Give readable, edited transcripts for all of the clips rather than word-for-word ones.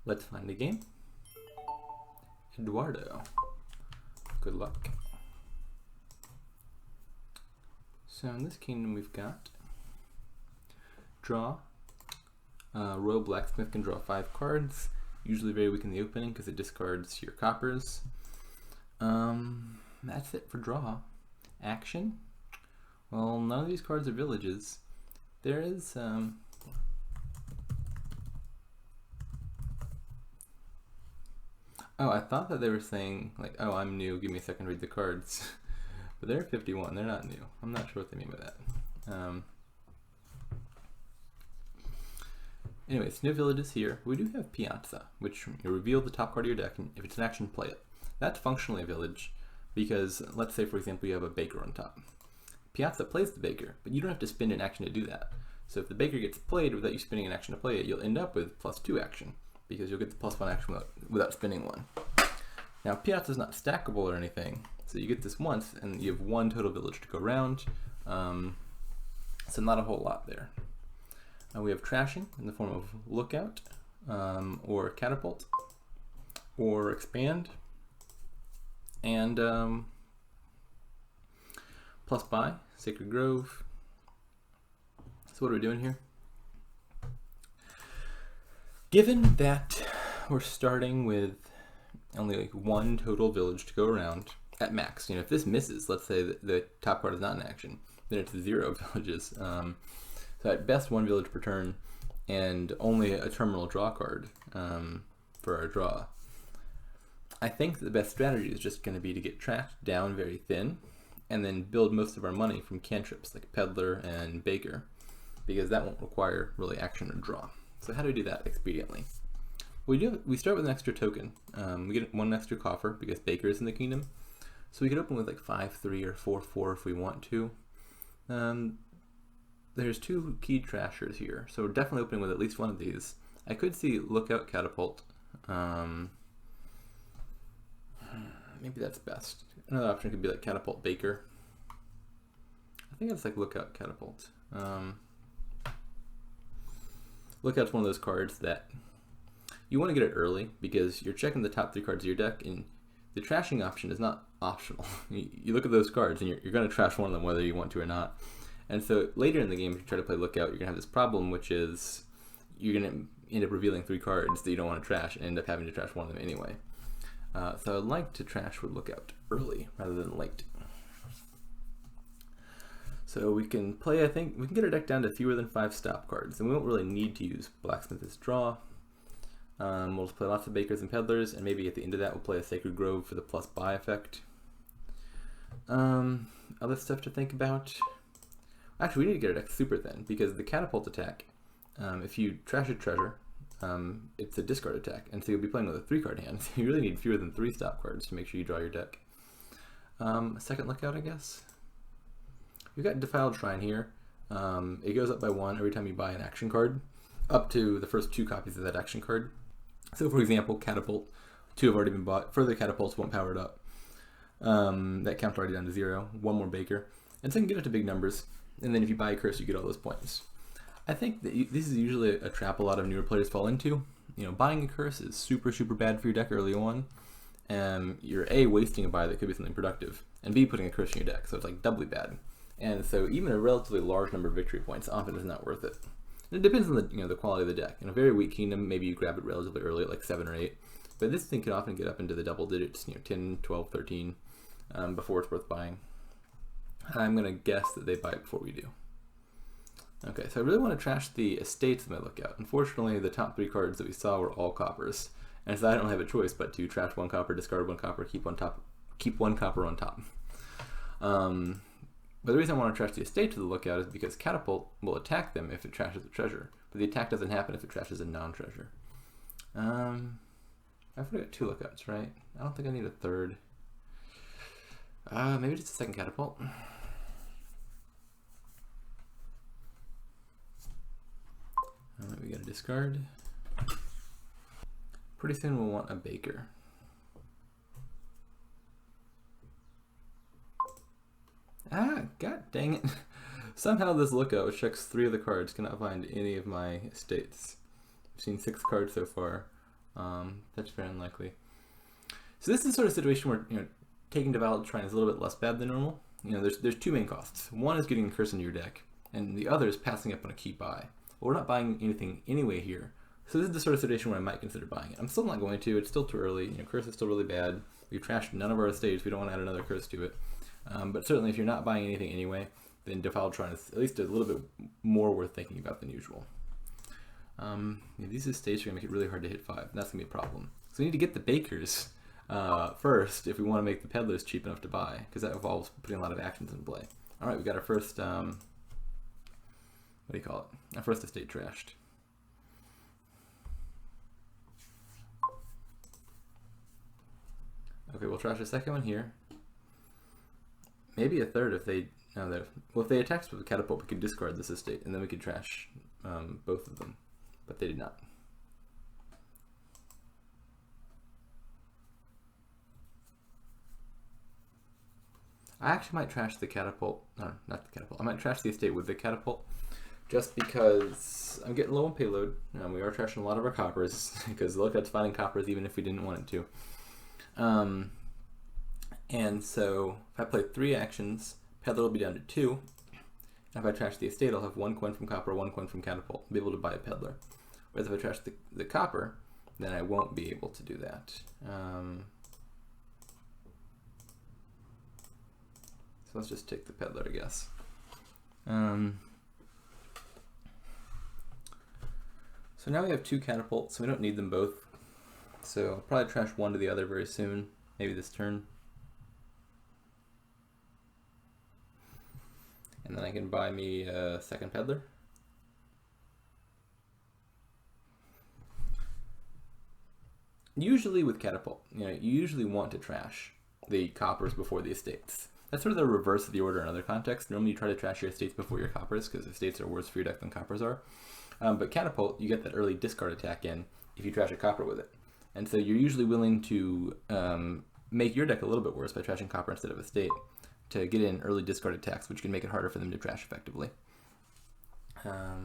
Let's find a game. Eduardo. Good luck. So in this kingdom we've got draw. Royal Blacksmith can draw 5 cards, usually very weak in the opening because it discards your coppers. That's it for draw. Action. Well, none of these cards are villages. There is oh, I thought that they were saying like, oh, I'm new, give me a second to read the cards. But they're 51, they're not new. I'm not sure what they mean by that. Anyways, no villages here. We do have Piazza, which you reveal the top card of your deck, and if it's an action, play it. That's functionally a village, because let's say, for example, you have a baker on top. Piazza plays the baker, but you don't have to spend an action to do that. So if the baker gets played without you spending an action to play it, you'll end up with +2 action, because you'll get the +1 action without spending one. Now, Piazza's not stackable or anything, so you get this once, and you have 1 total village to go around, so not a whole lot there. We have trashing in the form of lookout, or catapult, or expand, and plus buy, Sacred Grove. So what are we doing here? Given that we're starting with only like 1 total village to go around at max, you know, if this misses, let's say that the top card is not in action, then it's 0 villages. So at best 1 village per turn, and only a terminal draw card for our draw. I think the best strategy is just going to be to get trashed down very thin, and then build most of our money from cantrips like Peddler and Baker, because that won't require really action or draw. So how do we do that expediently? We start with an extra token. We get 1 extra coffer because Baker is in the kingdom, so we can open with like 5-3 or 4-4 if we want to. There's 2 key trashers here, so we're definitely opening with at least one of these. I could see lookout catapult. Maybe that's best. Another option could be like catapult baker. I think it's like lookout catapult. Lookout's one of those cards that you want to get it early because you're checking the top 3 cards of your deck, and the trashing option is not optional. You look at those cards and you're going to trash one of them whether you want to or not. And so later in the game, if you try to play lookout, you're going to have this problem, which is you're going to end up revealing 3 cards that you don't want to trash and end up having to trash one of them anyway. So I'd like to trash with lookout early rather than late. So we can play, I think, we can get our deck down to fewer than 5 stop cards, and we won't really need to use Blacksmith as draw. We'll just play lots of Bakers and Peddlers, and maybe at the end of that we'll play a Sacred Grove for the plus buy effect. Other stuff to think about. Actually, we need to get our deck super thin, because the catapult attack, if you trash a treasure, it's a discard attack, and so you'll be playing with a 3-card hand, so you really need fewer than 3 stop cards to make sure you draw your deck. A second lookout, I guess. We've got Defiled Shrine here. It goes up by 1 every time you buy an action card, up to the first 2 copies of that action card. So for example, Catapult, 2 have already been bought. Further catapults won't power it up. That count's already down to 0. 1 more Baker. And so you can get it to big numbers. And then if you buy a curse, you get all those points. I think that this is usually a trap a lot of newer players fall into. You know, buying a curse is super, super bad for your deck early on. You're A, wasting a buy that could be something productive, and B, putting a curse in your deck, so it's like doubly bad. And so even a relatively large number of victory points often is not worth it. And it depends on the quality of the deck. In a very weak kingdom, maybe you grab it relatively early at like 7 or 8. But this thing can often get up into the double digits, 10, 12, 13, before it's worth buying. I'm going to guess that they buy it before we do. Okay, so I really want to trash the estates of my lookout. Unfortunately, the top 3 cards that we saw were all coppers, and so I don't have a choice but to trash 1 copper, discard 1 copper, keep 1 copper on top. But the reason I want to trash the estate to the lookout is because catapult will attack them if it trashes a treasure, but the attack doesn't happen if it trashes a non-treasure. I've already got 2 lookouts, right? I don't think I need a 3rd. Maybe just a 2nd catapult. We gotta discard. Pretty soon we'll want a Baker. God dang it. Somehow this lookout, which checks 3 of the cards, cannot find any of my estates. I've seen 6 cards so far. That's very unlikely. So this is the sort of situation where, you know, taking Devout Shrine is a little bit less bad than normal. You know, there's two main costs. One is getting a curse into your deck, and the other is passing up on a key buy. Well, we're not buying anything anyway here. So this is the sort of situation where I might consider buying it. I'm still not going to. It's still too early. You know, curse is still really bad. We've trashed none of our estates. We don't want to add another curse to it. But certainly if you're not buying anything anyway, then Defiled Shrine is at least a little bit more worth thinking about than usual. These estates are going to make it really hard to hit 5, and that's going to be a problem. So we need to get the bakers first if we want to make the peddlers cheap enough to buy, because that involves putting a lot of actions in play. All right, we got our first, what do you call it? Our first estate trashed. Okay, we'll trash a second one here. Maybe a third if they, well, if they attacked with a catapult, we could discard this estate, and then we could trash both of them, but they did not. I actually might trash the catapult, no, not the catapult, I might trash the estate with the catapult, just because I'm getting low on payload. We are trashing a lot of our coppers, because the lookout's finding coppers even if we didn't want it to. And so if I play 3 actions, peddler will be down to 2. And if I trash the estate, I'll have 1 coin from copper, 1 coin from catapult. I'll be able to buy a peddler. Whereas if I trash the copper, then I won't be able to do that. So let's just take the peddler, I guess. So now we have 2 catapults, so we don't need them both. So I'll probably trash one to the other very soon, maybe this turn. And then I can buy me a second peddler. Usually with catapult, you usually want to trash the coppers before the estates. That's sort of the reverse of the order in other contexts. Normally you try to trash your estates before your coppers, because estates are worse for your deck than coppers are. But catapult, you get that early discard attack in if you trash a copper with it. And so you're usually willing to make your deck a little bit worse by trashing copper instead of estate to get in early discard attacks, which can make it harder for them to trash effectively. So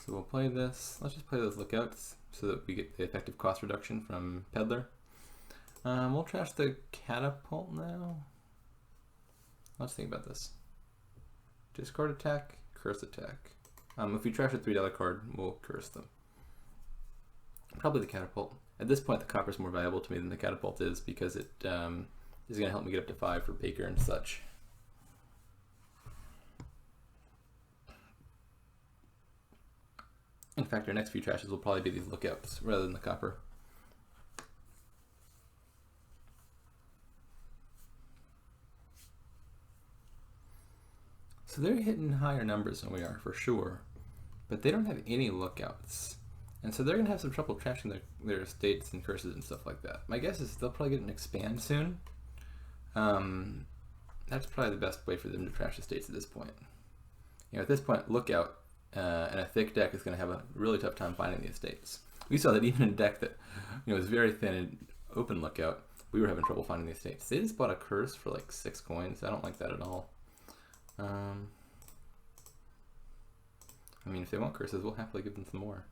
we'll play this. Let's just play those lookouts so that we get the effective cost reduction from peddler. We'll trash the catapult now. Let's think about this. Discard attack, curse attack. If we trash a $3 card, we'll curse them. Probably the catapult. At this point, the copper is more valuable to me than the catapult is, because it is going to help me get up to 5 for Baker and such. In fact, our next few trashes will probably be these lookouts rather than the copper. So they're hitting higher numbers than we are for sure, but they don't have any lookouts. And so they're going to have some trouble trashing their estates and curses and stuff like that. My guess is they'll probably get an expand soon. That's probably the best way for them to trash estates at this point. At this point, lookout and a thick deck is going to have a really tough time finding the estates. We saw that even in a deck that was very thin and open lookout, we were having trouble finding the estates. They just bought a curse for like 6 coins. I don't like that at all. I mean, if they want curses, we'll happily give them some more.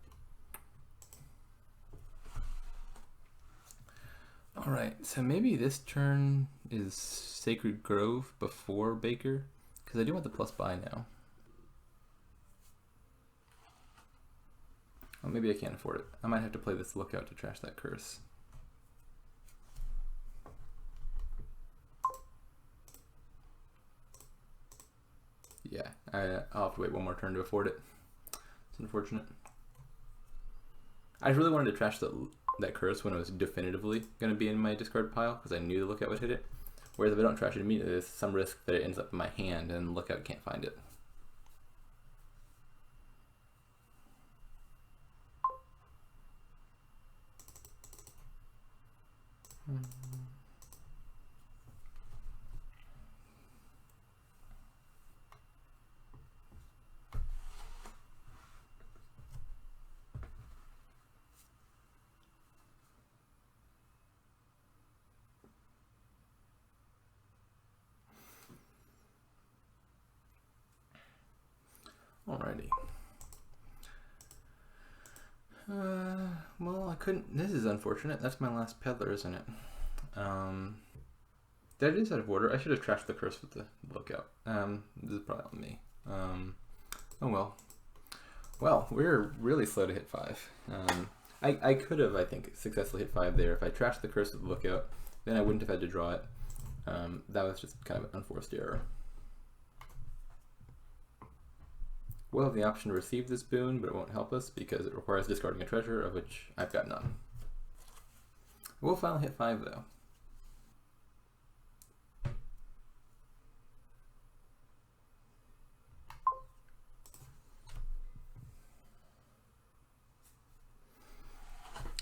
Alright, so maybe this turn is Sacred Grove before Baker, because I do want the plus buy now. Well, maybe I can't afford it. I might have to play this lookout to trash that curse. Yeah, I'll have to wait one more turn to afford it. It's unfortunate. I really wanted to trash that curse when it was definitively going to be in my discard pile, because I knew the lookout would hit it. Whereas if I don't trash it immediately, there's some risk that it ends up in my hand and the lookout can't find it. Alrighty. Well, I couldn't. This is unfortunate. That's my last peddler, isn't it? That is out of order. I should have trashed the curse with the lookout. This is probably on me. Oh well. Well, we're really slow to hit 5. I could have, I think, successfully hit 5 there. If I trashed the curse with the lookout, then I wouldn't have had to draw it. That was just kind of an unforced error. We'll have the option to receive this boon, but it won't help us because it requires discarding a treasure, of which I've got none. We'll finally hit 5 though.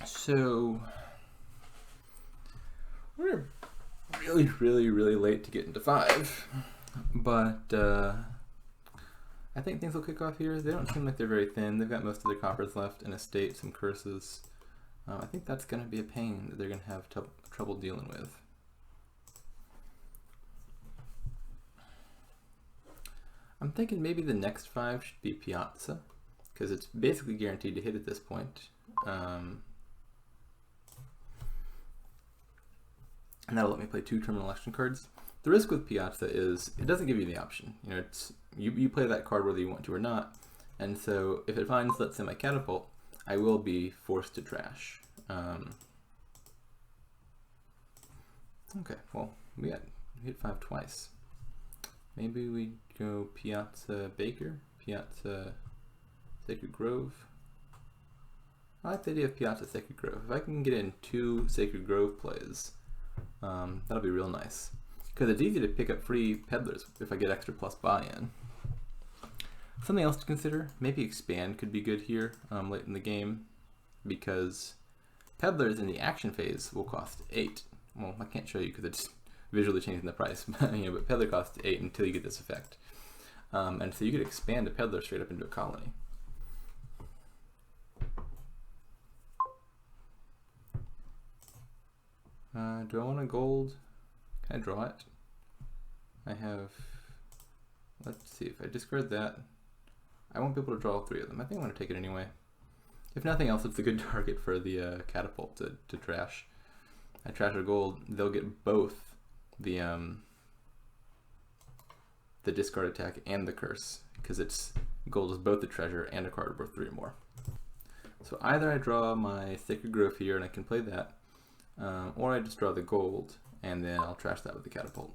So we're really late to get into 5, but I think things will kick off here. They don't seem like they're very thin. They've got most of their coppers left, an estate, some curses. I think that's going to be a pain that they're going to have trouble dealing with. I'm thinking maybe the next 5 should be Piazza, because it's basically guaranteed to hit at this point. And that'll let me play 2 terminal election cards. The risk with Piazza is it doesn't give you the option. You know, it's you play that card whether you want to or not. And so if it finds, let's say, my catapult, I will be forced to trash. Okay, well, we hit 5 twice. Maybe we go Piazza Baker, Piazza Sacred Grove. I like the idea of Piazza Sacred Grove. If I can get in 2 Sacred Grove plays, that'll be real nice. Because it's easy to pick up free peddlers if I get extra plus buy-in. Something else to consider, maybe expand could be good here late in the game, because peddlers in the action phase will cost 8. Well, I can't show you because it's visually changing the price, but peddler costs 8 until you get this effect. And so you could expand a peddler straight up into a colony. Do I want a gold? Can I draw it? I have, let's see, if I discard that, I won't be able to draw all 3 of them. I think I want to take it anyway. If nothing else, it's a good target for the catapult to trash. I trash a gold, they'll get both the discard attack and the curse, because it's gold is both a treasure and a card worth 3 or more. So either I draw my Sacred Grove here and I can play that, or I just draw the gold and then I'll trash that with the catapult.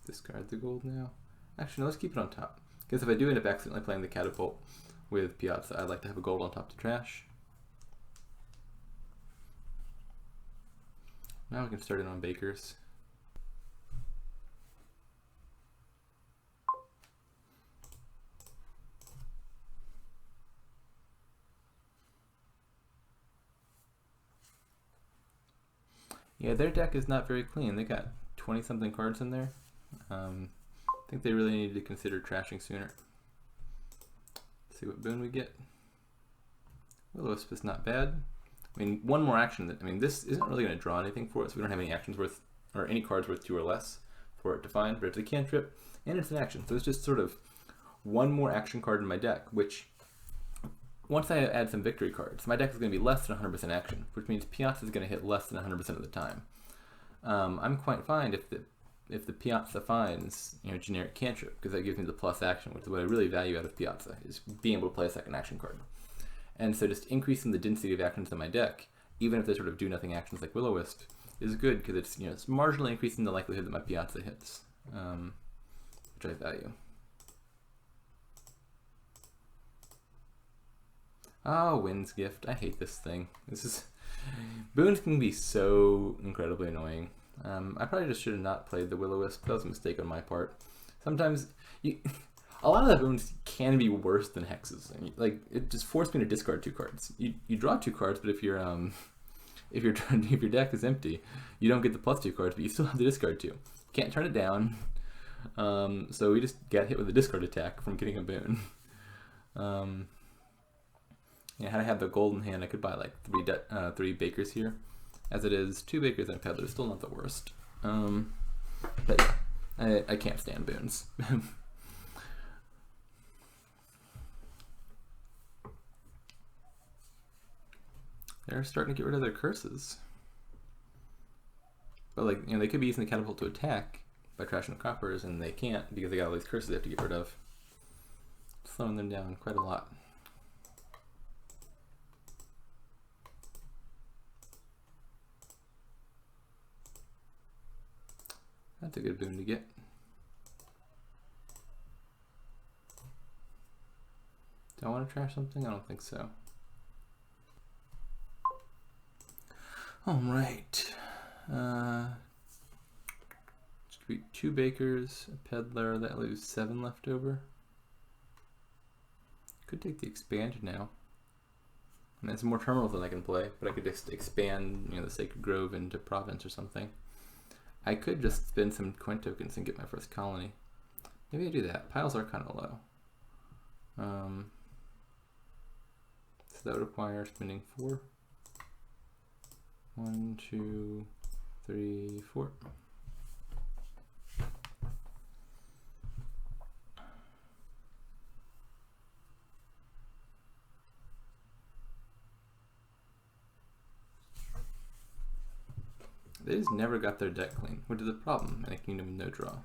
Discard the gold now. Actually, no, let's keep it on top. Because if I do end up accidentally playing the catapult with Piazza, I'd like to have a gold on top to trash. Now we can start in on Bakers. Yeah, their deck is not very clean. They got 20-something cards in there. I think they really need to consider trashing sooner. Let's see what boon we get. Will-O-Wisp is not bad. I mean, one more action. This isn't really going to draw anything for us. We don't have any actions worth, or any cards worth 2 or less for it to find. But it's a cantrip, and it's an action. So it's just sort of one more action card in my deck, which once I add some victory cards, my deck is going to be less than 100% action, which means Piazza is going to hit less than 100% of the time. I'm quite fine if the Piazza finds generic cantrip, because that gives me the plus action, which is what I really value out of Piazza, is being able to play a second action card. And so just increasing the density of actions in my deck, even if they sort of do nothing actions like Will-O-Wisp, is good because it's it's marginally increasing the likelihood that my Piazza hits, which I value. Oh, Wind's Gift. I hate this thing. Boons can be so incredibly annoying. I probably just should have not played the Will-O-Wisp. That was a mistake on my part. Sometimes a lot of the boons can be worse than hexes. It just forced me to discard 2 cards. You draw 2 cards, but if your deck is empty, you don't get the plus 2 cards, but you still have to discard 2. Can't turn it down. So we just got hit with a discard attack from getting a boon. Had I had the golden hand, I could buy like 3 bakers here. As it is, 2 bakers and a peddler, still not the worst. But I can't stand boons. They're starting to get rid of their curses. But like, you know, they could be using the catapult to attack by trashing the coppers, and they can't because they got all these curses they have to get rid of. Slowing them down quite a lot. That's a good boon to get. Do I want to trash something? I don't think so. Alright. Should be 2 bakers, a peddler, that leaves 7 left over. Could take the expand now. I mean, it's more terminals than I can play, but I could just expand, you know, the Sacred Grove into province or something. I could just spend some coin tokens and get my first colony. Maybe I do that. Piles are kind of low. So that would require spending 4. 1, 2, 3, 4. They just never got their deck clean, which is a problem in a kingdom with no draw.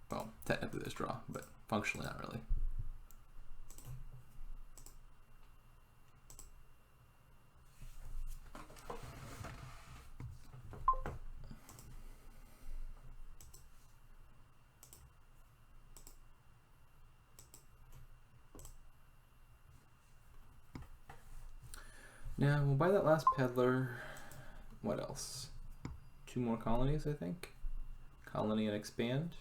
Well, technically there's draw, but functionally not really. Now we'll buy that last peddler. What else? 2 more colonies, I think. Colony and expand.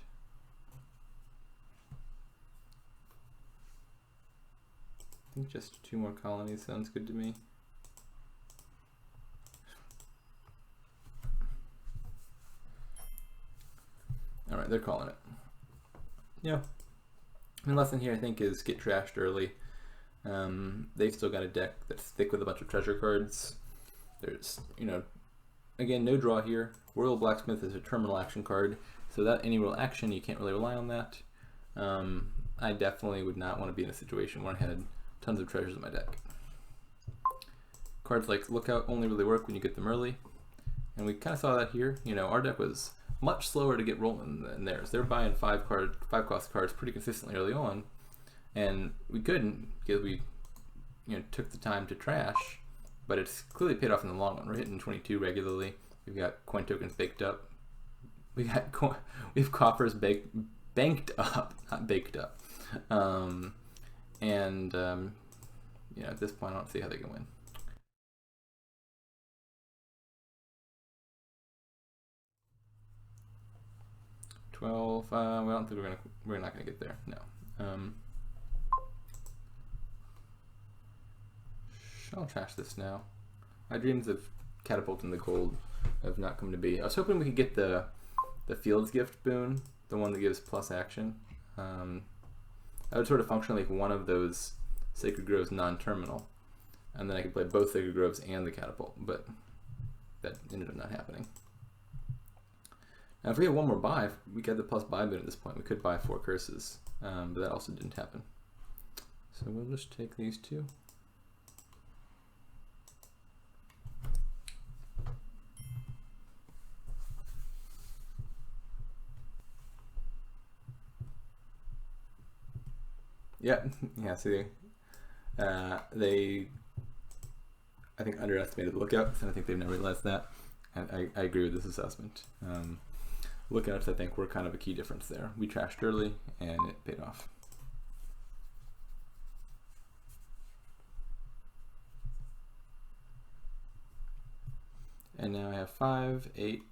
I think just 2 more colonies sounds good to me. Alright, they're calling it. Yeah. The lesson here, I think, is get trashed early. They've still got a deck that's thick with a bunch of treasure cards. There's, you know, again, no draw here. Royal Blacksmith is a terminal action card, so that any real action, you can't really rely on that. I definitely would not want to be in a situation where I had tons of treasures in my deck. Cards like Lookout only really work when you get them early, and we kind of saw that here. You know, our deck was much slower to get rolling than theirs. They're buying 5 cost cards pretty consistently early on, and we couldn't because we, you know, took the time to trash. But it's clearly paid off in the long run. We're hitting 22 regularly. We've got coin tokens baked up. We have coppers banked up, not baked up. You know, at this point, I don't see how they can win. Well, I don't think we're not gonna get there. No. I'll trash this now. My dreams of catapulting the gold have not come to be. I was hoping we could get the Fields Gift boon, the one that gives plus action. That would sort of function like one of those Sacred Groves non-terminal, and then I could play both Sacred Groves and the catapult, but that ended up not happening. Now if we had one more buy, we got the plus buy boon at this point, we could buy 4 curses, but that also didn't happen. So we'll just take these 2. Yeah, see, they, I think, underestimated the Lookouts, and I think they've never realized that. And I agree with this assessment. Lookouts, I think, were kind of a key difference there. We trashed early, and it paid off. And now I have 5, 8,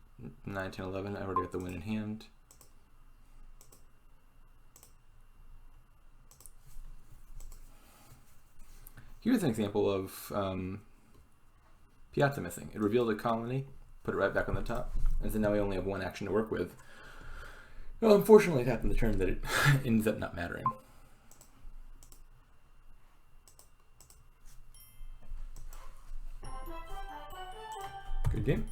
9, 10, 11. I already got the win in hand. Here's an example of Piazza missing. It revealed a colony, put it right back on the top, and so now we only have 1 action to work with. Well, unfortunately, it happened the turn that it ends up not mattering. Good game.